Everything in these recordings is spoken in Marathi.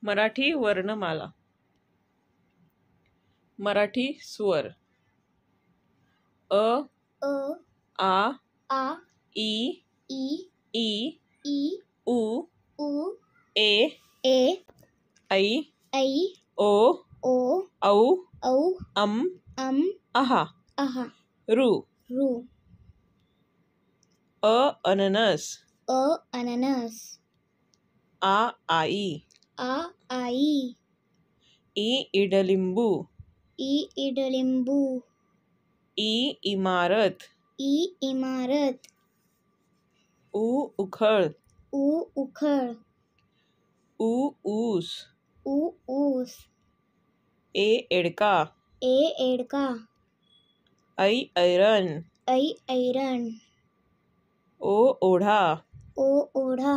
मराठी वर्णमाला. मराठी स्वर. अ अ आ आ ई ई ई ई उ उ ए ए ऐ ऐ ओ ओ औ औ अम अहा अहा रु. रू. अ अननस. अ अननस. आ आई. आ आई. ई इडलिंबू. ई इडलिंबू. ई इमारत. ई इमारत. उ उखळ. उ उखळ. ऊ ऊस. उ ऊस. ए एडका. ए एडका. ऐ ऐरण. ऐ ऐरण. ओ ओढा. ओ ओढा.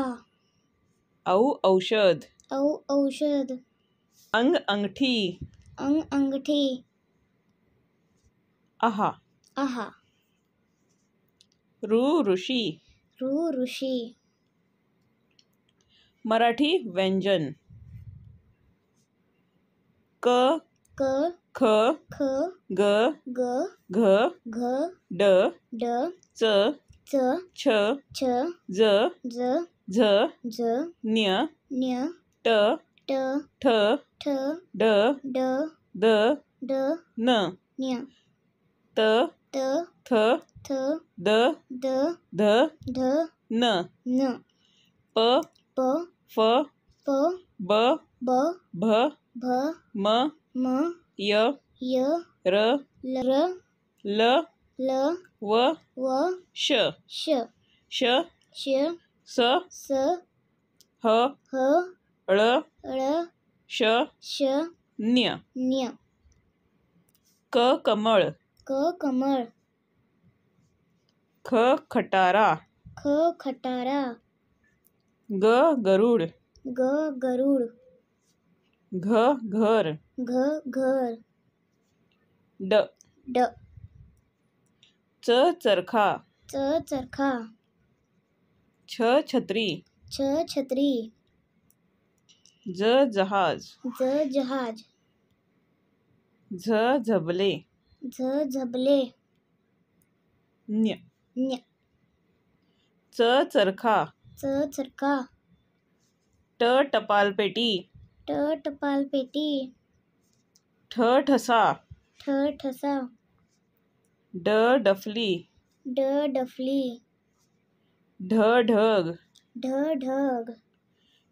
औ औषध. औ औषध. अंग अंगठी. अंग अंगठी. आहा. आहा. ऋ ऋषी. ऋ ऋषी. मराठी व्यंजन. क क ख ख ग ग घ घ ड ड च च छ छ ज ज झ ज न्य न्य ट ट ठ ठ ड ड द ड न न्य त त थ थ द द ध ध न न प प फ प ब ब भ भ म म य य र र ल ल व व श श श श स स ह ह ळ ळ श श न्य न्य. क कमळ. क कमळ. ख खटारा. ख खटारा. ग गरुड. ग गरुड. घ घर. घ घर. ड ड च चरखा. च चरखा. छ छत्री. छ छत्री. ज जहाज. ज जहाज. झ झबले. झ झबले. न्य न्य च चरखा. च चरखा. ट टपालपेटी. ट टपालपेटी. ठ ठसा. ठ ठसा. ड डफली. ड डफली. ढ ढग. ढ ढग.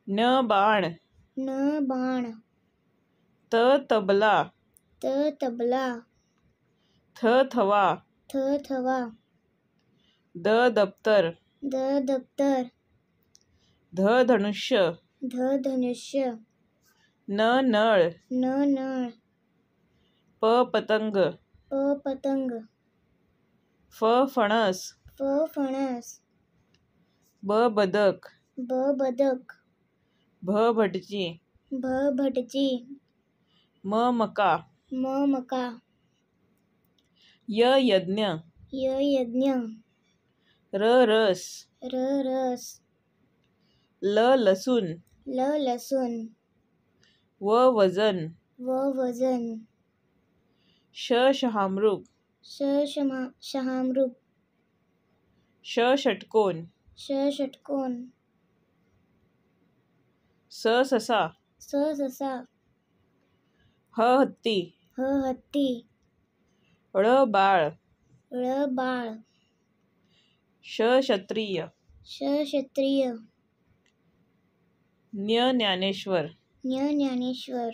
न बाण. न बाण. त तबला. त तबला. थ थवा. थ थवा. द दप्तर. द दप्तर. ध धनुष्य. ध धनुष्य. न नळ. न नळ. प पतंग. प पतंग. फ फणस. फ फणस. ब बदक. ब बदक. भ भटजी. भ भटजी. म मका. म मका. य यज्ञ. य यज्ञ. र रस. र रस. ल लसूण. ल लसूण. व वजन. व वजन. श शहामृग. श शहामृग. ष षटकोन. ष षटकोन. स ससा. स ससा. ह हत्ती. ह हत्ती. ळ बाळ. ळ बाळ. श क्षत्रिय. श क्षत्रिय. न्य ज्ञानेश्वर. ज्ञानेश्वर.